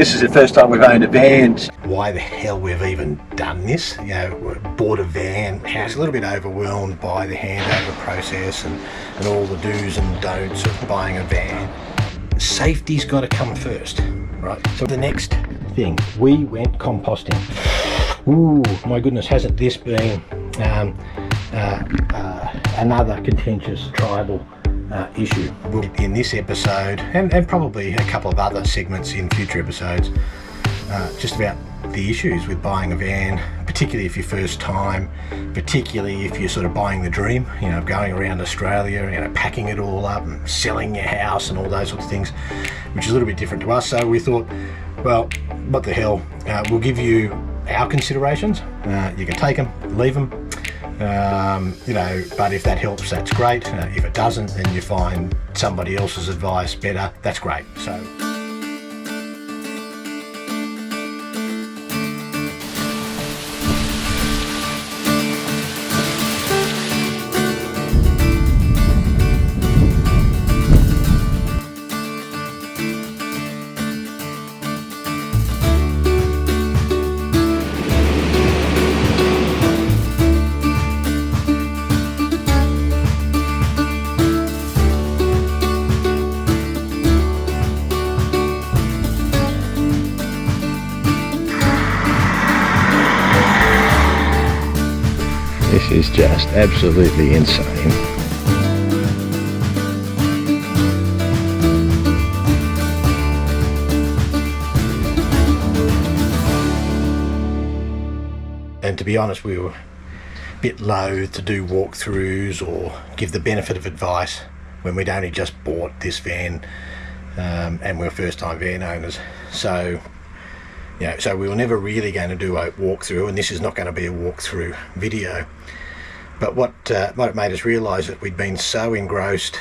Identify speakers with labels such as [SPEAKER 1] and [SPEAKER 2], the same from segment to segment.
[SPEAKER 1] This is the first time we've owned a van.
[SPEAKER 2] Why the hell we've even done this, bought a van. I was a little bit overwhelmed by the handover process and all the do's and don'ts of buying a van. Safety's got to come first, right? So the next thing, we went composting. Ooh, my goodness, hasn't this been another contentious tribal issue? In this episode, and probably a couple of other segments in future episodes, just about the issues with buying a van, particularly if you're first time, particularly if you're sort of buying the dream, going around Australia, packing it all up and selling your house and all those sorts of things, which is a little bit different to us. So we thought, well, what the hell, we'll give you our considerations. You can take them, leave them, but if that helps, that's great. If it doesn't, then you find somebody else's advice better, that's great. So
[SPEAKER 3] this is just absolutely insane.
[SPEAKER 2] And to be honest, we were a bit loath to do walkthroughs or give the benefit of advice when we'd only just bought this van, and we're first time van owners. So we were never really going to do a walkthrough, and this is not going to be a walkthrough video. But what made us realise that we'd been so engrossed,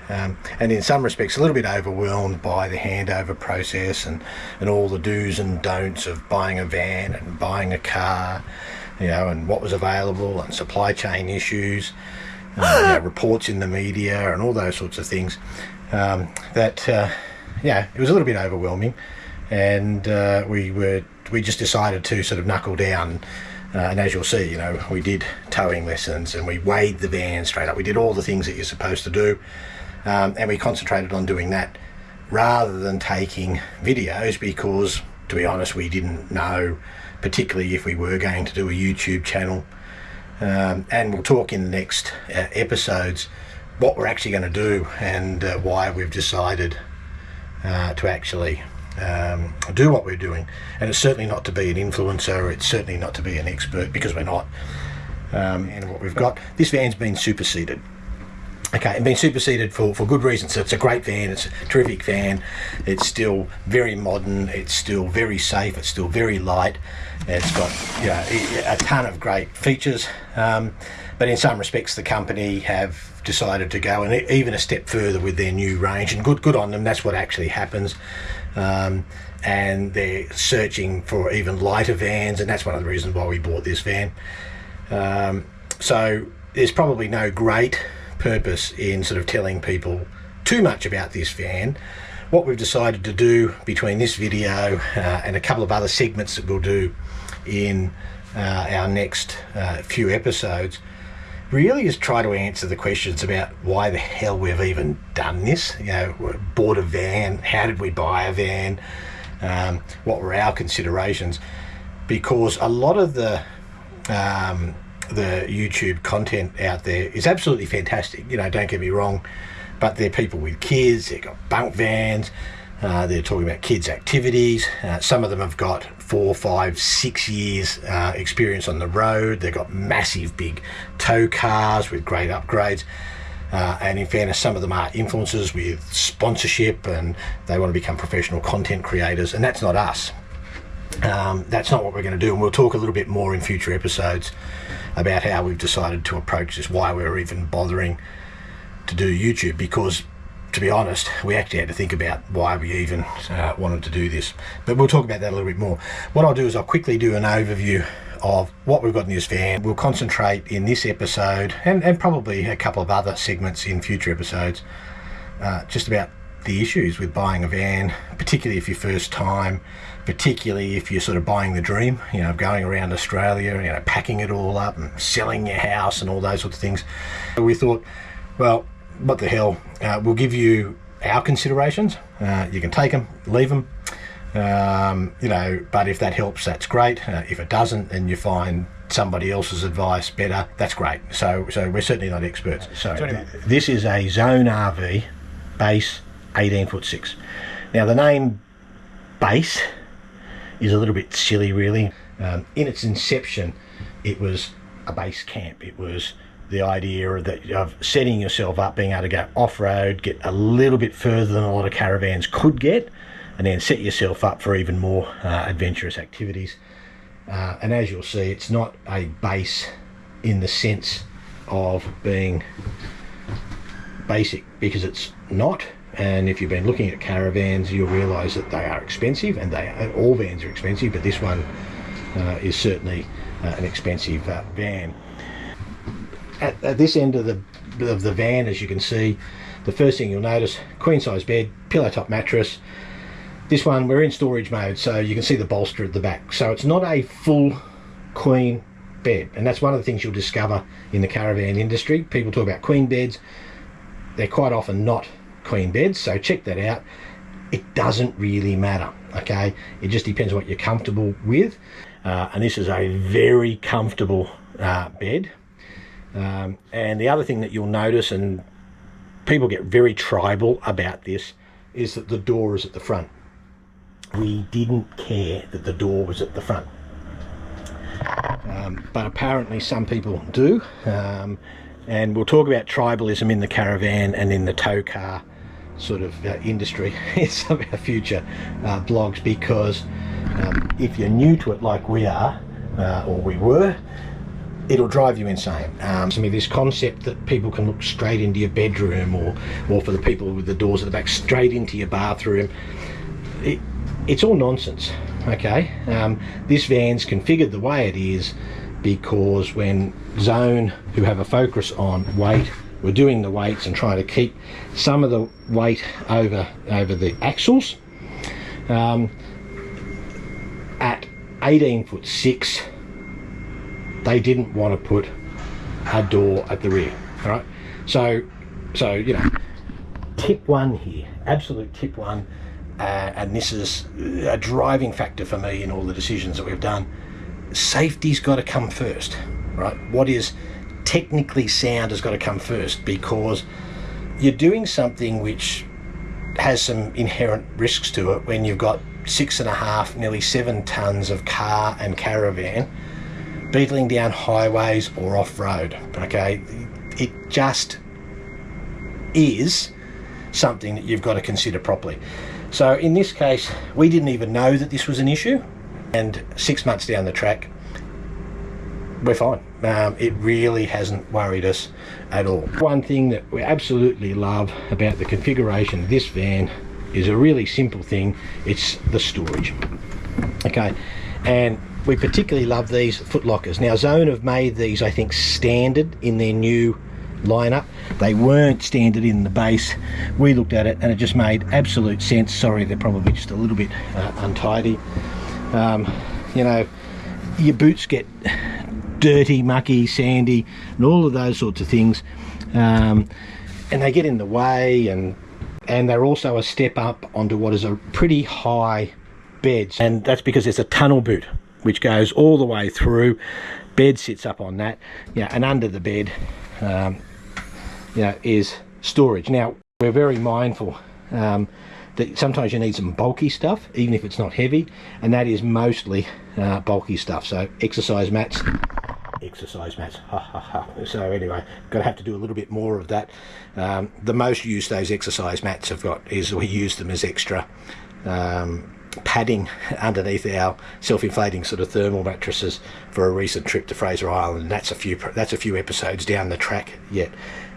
[SPEAKER 2] and in some respects a little bit overwhelmed by the handover process and all the do's and don'ts of buying a van and buying a car, and what was available and supply chain issues, reports in the media and all those sorts of things, it was a little bit overwhelming. And we just decided to sort of knuckle down, and as you'll see, we did towing lessons and we weighed the van straight up. We did all the things that you're supposed to do, and we concentrated on doing that rather than taking videos, because to be honest, we didn't know particularly if we were going to do a YouTube channel, and we'll talk in the next episodes what we're actually going to do and why we've decided to actually do what we're doing. And it's certainly not to be an influencer, it's certainly not to be an expert, because we're not. And what we've got, this van's been superseded. Okay, and been superseded for good reasons. So it's a great van, it's a terrific van, it's still very modern, it's still very safe, it's still very light, it's got a ton of great features, but in some respects the company have decided to go and even a step further with their new range, and good on them. That's what actually happens. And they're searching for even lighter vans, and that's one of the reasons why we bought this van. So there's probably no great purpose in sort of telling people too much about this van. What we've decided to do between this video and a couple of other segments that we'll do in our next few episodes really is try to answer the questions about why the hell we've even done this. Bought a van, how did we buy a van, what were our considerations, because a lot of the YouTube content out there is absolutely fantastic, don't get me wrong, but they're people with kids, they've got bunk vans, they're talking about kids activities, some of them have got 4, 5, 6 years experience on the road, they've got massive big tow cars with great upgrades, and in fairness, some of them are influencers with sponsorship and they want to become professional content creators, and that's not us. That's not what we're going to do, and we'll talk a little bit more in future episodes about how we've decided to approach this, why we're even bothering to do YouTube, because to be honest, we actually had to think about why we even wanted to do this, but we'll talk about that a little bit more. What I'll do is I'll quickly do an overview of what we've got in this van. We'll concentrate in this episode and probably a couple of other segments in future episodes just about the issues with buying a van, particularly if you're first time, particularly if you're sort of buying the dream, you know, going around Australia, you know, packing it all up and selling your house and all those sorts of things. So we thought, well, what the hell, we'll give you our considerations. You can take them, leave them, you know, but if that helps, that's great. If it doesn't, and you find somebody else's advice better, that's great. So we're certainly not experts. So anyway, this is a ZoneRV Base 18'6". Now the name Base is a little bit silly, really. In its inception, it was a base camp. It was the idea of setting yourself up, being able to go off-road, get a little bit further than a lot of caravans could get, and then set yourself up for even more adventurous activities. And as you'll see, it's not a base in the sense of being basic, because it's not. And if you've been looking at caravans, you'll realise that they are expensive, and all vans are expensive, but this one is certainly an expensive van. At this end of the van, as you can see, the first thing you'll notice, queen size bed, pillow top mattress. This one, we're in storage mode, so you can see the bolster at the back. So it's not a full queen bed, and that's one of the things you'll discover in the caravan industry. People talk about queen beds. They're quite often not queen beds, so check that out. It doesn't really matter, okay? It just depends on what you're comfortable with. And this is a very comfortable bed. And the other thing that you'll notice, and people get very tribal about this, is that the door is at the front. We didn't care that the door was at the front, but apparently some people do. And we'll talk about tribalism in the caravan and in the tow car sort of industry in some of our future blogs, because if you're new to it like we are, or we were, it'll drive you insane. I mean, this concept that people can look straight into your bedroom, or for the people with the doors at the back, straight into your bathroom, it's all nonsense, okay? This van's configured the way it is because when Zone, who have a focus on weight, were doing the weights and trying to keep some of the weight over the axles, at 18'6", they didn't want to put a door at the rear. All right, so you know, tip one here, absolute tip one, and this is a driving factor for me in all the decisions that we've done. Safety's got to come first, right? What is technically sound has got to come first, because you're doing something which has some inherent risks to it when you've got 6.5, nearly 7 tons of car and caravan beetling down highways or off-road, okay? It just is something that you've got to consider properly. So in this case, we didn't even know that this was an issue, and 6 months down the track, we're fine. It really hasn't worried us at all. One thing that we absolutely love about the configuration of this van is a really simple thing. It's the storage, okay? And we particularly love these foot lockers. Now Zone have made these, I think, standard in their new lineup. They weren't standard in the base. We looked at it and it just made absolute sense. Sorry, they're probably just a little bit untidy. You know, your boots get dirty, mucky, sandy, and all of those sorts of things, and they get in the way, and they're also a step up onto what is a pretty high bed, and that's because there's a tunnel boot which goes all the way through. Bed sits up on that, yeah, and under the bed is storage. Now we're very mindful that sometimes you need some bulky stuff, even if it's not heavy, and that is mostly bulky stuff. So exercise mats, ha ha ha. So anyway, got to have to do a little bit more of that. The most use those exercise mats have got is we use them as extra padding underneath our self-inflating sort of thermal mattresses for a recent trip to Fraser Island, and that's a few episodes down the track yet.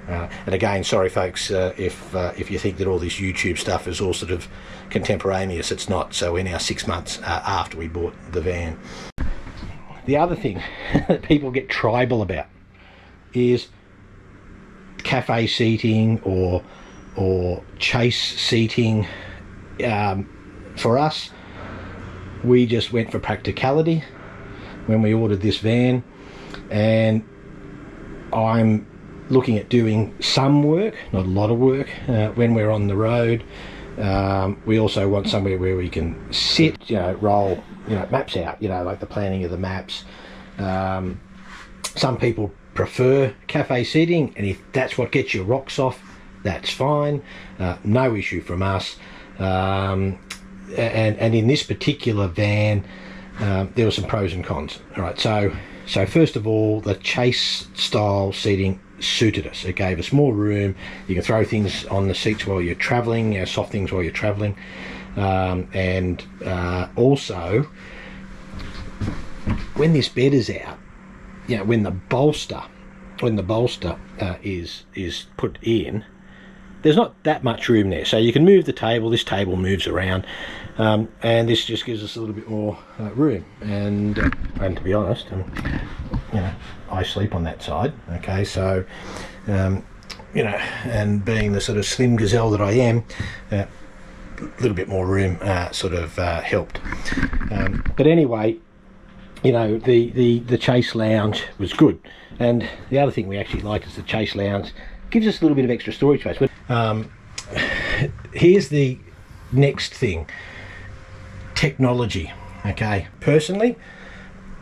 [SPEAKER 2] And again, sorry folks, if you think that all this YouTube stuff is all sort of contemporaneous, it's not. So we're now 6 months after we bought the van. The other thing that people get tribal about is cafe seating or or chase seating. For us, we just went for practicality when we ordered this van, and I'm looking at doing some work, not a lot of work, when we're on the road. We also want somewhere where we can sit, roll, maps out, like the planning of the maps. Some people prefer cafe seating, and if that's what gets your rocks off, that's fine. No issue from us. And in this particular van, there were some pros and cons. All right, so first of all, the chase style seating suited us. It gave us more room. You can throw things on the seats while you're traveling, soft things while you're traveling, and also when this bed is out, when the bolster is put in, there's not that much room there, so you can move the table. This table moves around, and this just gives us a little bit more room. And to be honest, I sleep on that side. Okay, so and being the sort of slim gazelle that I am, a little bit more room helped. But anyway, the chase lounge was good, and the other thing we actually like is the chase lounge gives us a little bit of extra storage space. Here's the next thing: technology. Okay, personally,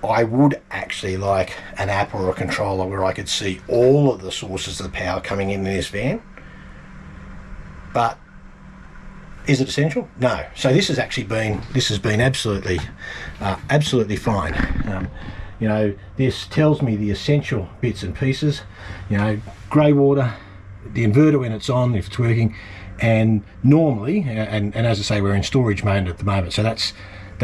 [SPEAKER 2] I would actually like an app or a controller where I could see all of the sources of the power coming in this van. But is it essential? No. So this has been absolutely fine. This tells me the essential bits and pieces. Grey water, the inverter when it's on, if it's working, and normally, and as I say, we're in storage mode at the moment, so that's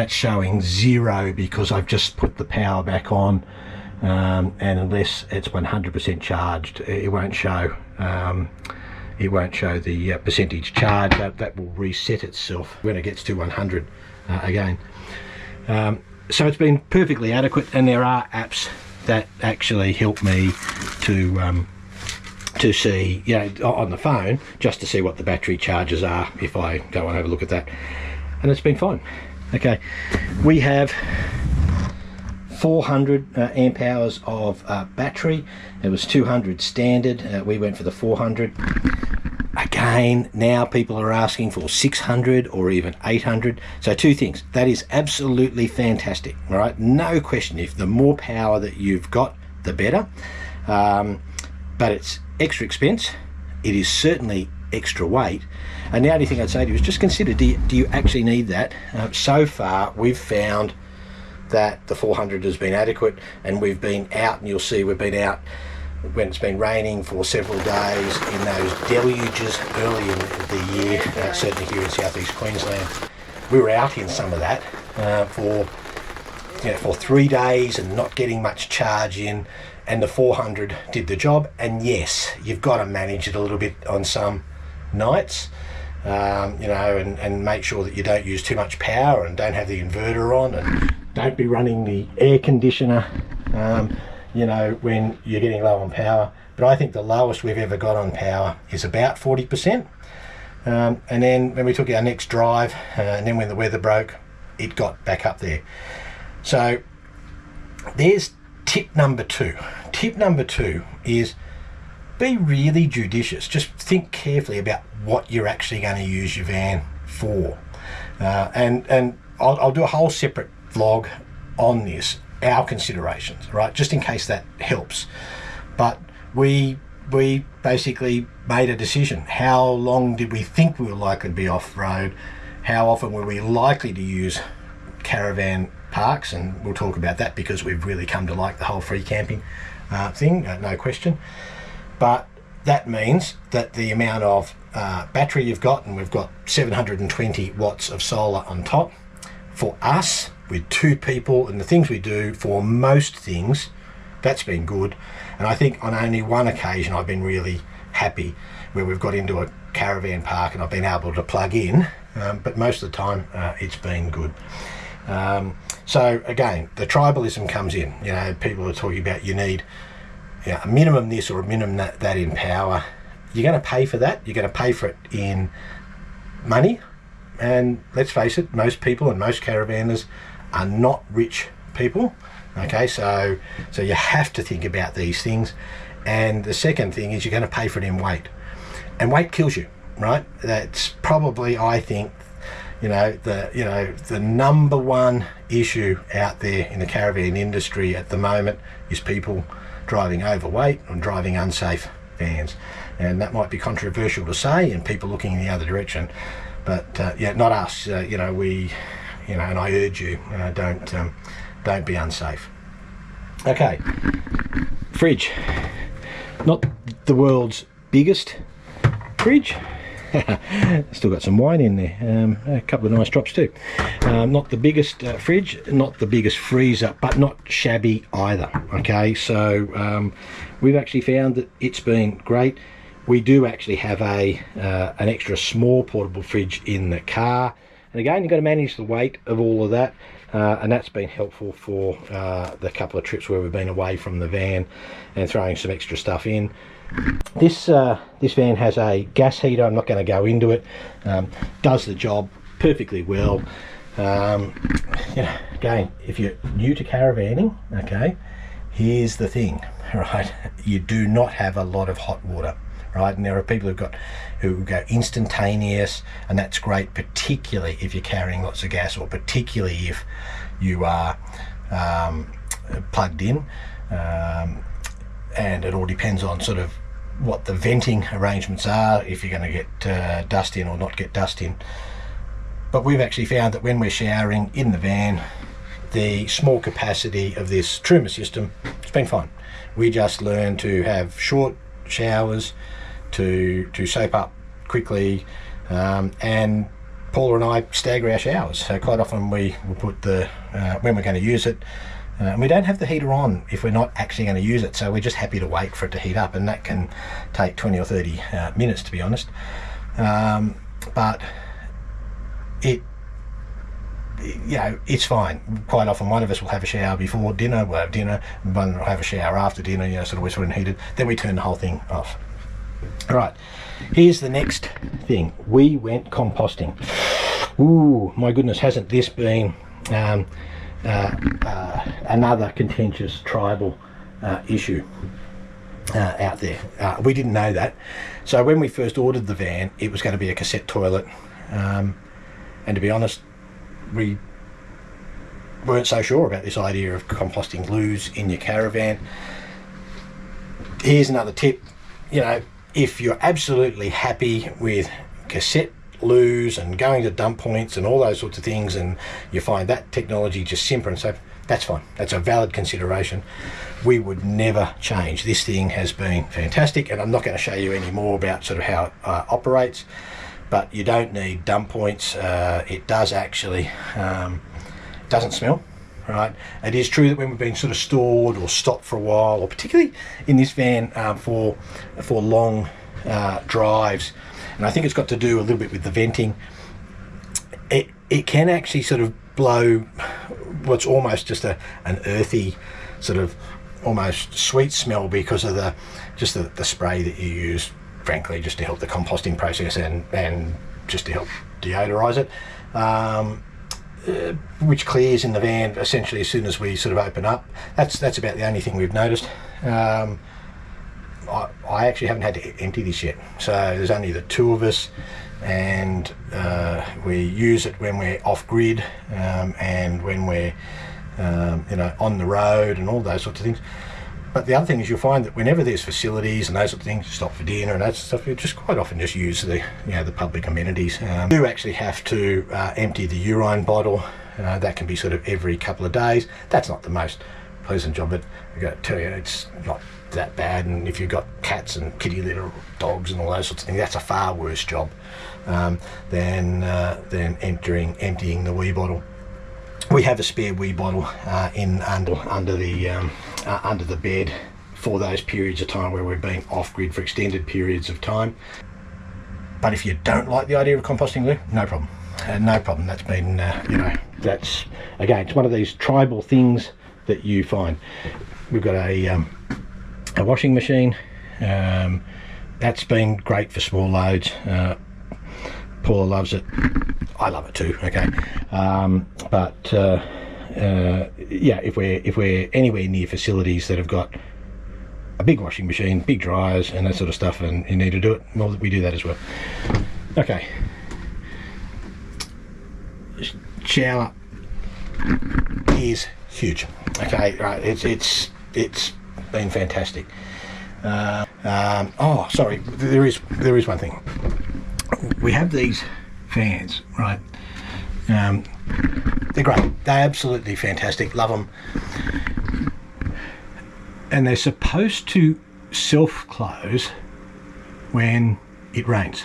[SPEAKER 2] showing 0 because I've just put the power back on, and unless it's 100% charged, it won't show. It won't show the percentage charge. That will reset itself when it gets to 100 again. So it's been perfectly adequate, and there are apps that actually help me to see, on the phone, just to see what the battery charges are if I go and have a look at that, and it's been fine. Okay, we have 400 amp hours of battery. It was 200 standard. We went for the 400. Again, now people are asking for 600 or even 800. So two things. That is absolutely fantastic. All right, no question. If the more power that you've got, the better. But it's extra expense. It is certainly extra weight. And the only thing I'd say to you is just consider, do you actually need that? So far, we've found that the 400 has been adequate, and we've been out, and you'll see we've been out when it's been raining for several days in those deluges early in the year, certainly here in southeast Queensland. We were out in some of that for 3 days and not getting much charge in, and the 400 did the job. And yes, you've got to manage it a little bit on some nights, and make sure that you don't use too much power and don't have the inverter on, and don't be running the air conditioner when you're getting low on power. But I think the lowest we've ever got on power is about 40%. And then when we took our next drive, and then when the weather broke, it got back up there. So there's tip number 2. Tip number 2 is be really judicious. Just think carefully about what you're actually going to use your van for. And I'll do a whole separate vlog on this, our considerations, right, just in case that helps. But we basically made a decision. How long did we think we were likely to be off-road? How often were we likely to use caravan parks? And we'll talk about that because we've really come to like the whole free camping thing, no question. But that means that the amount of battery you've got, and we've got 720 watts of solar on top, for us, with 2 people and the things we do, for most things, that's been good. And I think on only one occasion I've been really happy where we've got into a caravan park and I've been able to plug in, but most of the time it's been good. So again, the tribalism comes in. People are talking about you need a minimum this or a minimum that in power. you're going to pay for that. You're going to pay for it in money, and let's face it, most people and most caravanners are not rich people. Okay, so you have to think about these things. And the second thing is you're going to pay for it in weight, and weight kills you, right? That's probably, I think, the number one issue out there in the caravan industry at the moment is people driving overweight and driving unsafe vans. And that might be controversial to say, and people looking in the other direction, but yeah, not us. We, and I urge you, don't be unsafe. Okay, fridge. Not the world's biggest fridge. Still got some wine in there, a couple of nice drops too. Not the biggest fridge, not the biggest freezer, but not shabby either. Okay, so we've actually found that it's been great. We do actually have an extra small portable fridge in the car, and again, you've got to manage the weight of all of that, and that's been helpful for the couple of trips where we've been away from the van and throwing some extra stuff in. This van has a gas heater. I'm not going to go into it. Does the job perfectly well. Again, if you're new to caravanning, okay, here's the thing, right? You do not have a lot of hot water, right? And there are people who go instantaneous, and that's great, particularly if you're carrying lots of gas, or particularly if you are plugged in. And it all depends on sort of what the venting arrangements are, if you're going to get dust in or not get dust in. But we've actually found that when we're showering in the van, the small capacity of this Truma system, it's been fine. We just learn to have short showers, to soap up quickly, and Paula and I stagger our showers. So quite often we will put when we're going to use it, and we don't have the heater on if we're not actually going to use it, so we're just happy to wait for it to heat up, and that can take 20 or 30 minutes, to be honest. But it's fine. Quite often one of us will have a shower before dinner, we'll have dinner, one will have a shower after dinner, sort of whistle and heated, then we turn the whole thing off. All right, here's the next thing. We went composting. Ooh, my goodness, hasn't this been another contentious tribal issue out there? We didn't know that. So when we first ordered the van, it was going to be a cassette toilet, and to be honest, we weren't so sure about this idea of composting loos in your caravan. Here's another tip. If you're absolutely happy with cassette loos and going to dump points and all those sorts of things, and you find that technology just simpler and safe, that's fine. That's a valid consideration. We would never change. This thing has been fantastic, and I'm not going to show you any more about sort of how it operates, but you don't need dump points. It does actually, doesn't smell, right? It is true that when we've been sort of stored or stopped for a while, or particularly in this van for long drives, and I think it's got to do a little bit with the venting, it can actually sort of blow what's almost just an earthy, sort of almost sweet smell because of the spray that you use, frankly, just to help the composting process and just to help deodorize it, which clears in the van essentially as soon as we sort of open up. That's about the only thing we've noticed. I actually haven't had to empty this yet, so there's only the two of us, and we use it when we're off grid, and when we're on the road and all those sorts of things. But the other thing is, you'll find that whenever there's facilities and those sorts of things, stop for dinner and that sort of stuff, you just quite often just use the public amenities. You do actually have to empty the urine bottle. That can be sort of every couple of days. That's not the most pleasant job, but I got to tell you, it's not that bad. And if you've got cats and kitty litter, dogs and all those sorts of things, that's a far worse job than emptying the wee bottle. We have a spare wee bottle under the bed for those periods of time where we've been off grid for extended periods of time. But if you don't like the idea of composting loo, no problem. No problem. That's been that's, again, it's one of these tribal things that you find. We've got a washing machine, that's been great for small loads. Paula loves it. I love it too. Okay, yeah, if we're anywhere near facilities that have got a big washing machine, big dryers, and that sort of stuff, and you need to do it, well, we do that as well. Okay. Shower is huge. Okay, right. It's been fantastic. Oh, sorry. There is one thing. We have these fans, right? They're great. They're absolutely fantastic. Love them. And they're supposed to self-close when it rains.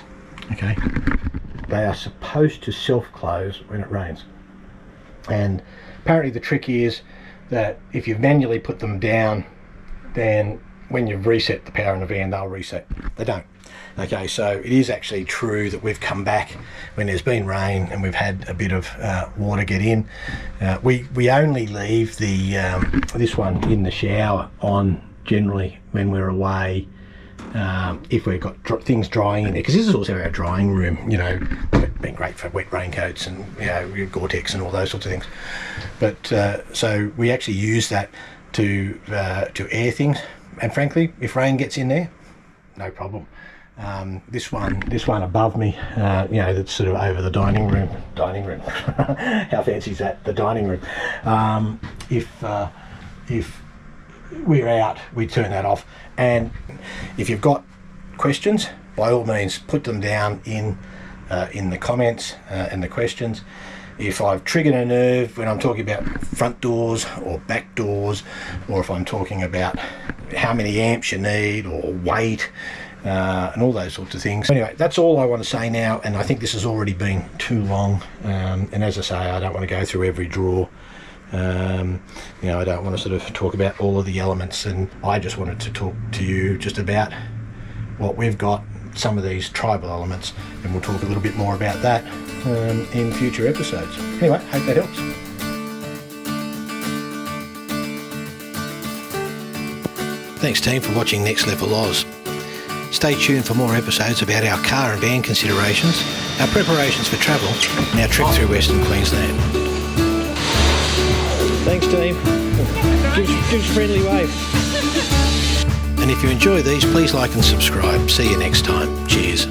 [SPEAKER 2] Okay. They are supposed to self-close when it rains. And apparently the trick is that if you've manually put them down, then when you've reset the power in the van, they'll reset. They don't. Okay, so it is actually true that we've come back when there's been rain and we've had a bit of water get in. We only leave the this one in the shower on generally when we're away, if we've got things drying in there, because this is also our drying room. You know, been great for wet raincoats and, you know, Gore-Tex and all those sorts of things. But so we actually use that to air things. And frankly, if rain gets in there, no problem. This one above me, you know, that's sort of over the dining room. How fancy is that? The dining room. If we're out, we turn that off. And if you've got questions, by all means, put them down in the comments and the questions. If I've triggered a nerve when I'm talking about front doors or back doors, or if I'm talking about how many amps you need or weight, and all those sorts of things. Anyway, that's all I want to say now, and I think this has already been too long. And as I say, I don't want to go through every drawer. You know, I don't want to sort of talk about all of the elements, and I just wanted to talk to you just about what we've got, some of these tribal elements, and we'll talk a little bit more about that in future episodes. Anyway, hope that helps. Thanks team for watching Next Level Oz. Stay tuned for more episodes about our car and van considerations, our preparations for travel, and our trip through Western Queensland. Thanks team. Give us a friendly wave. And if you enjoy these, please like and subscribe. See you next time. Cheers.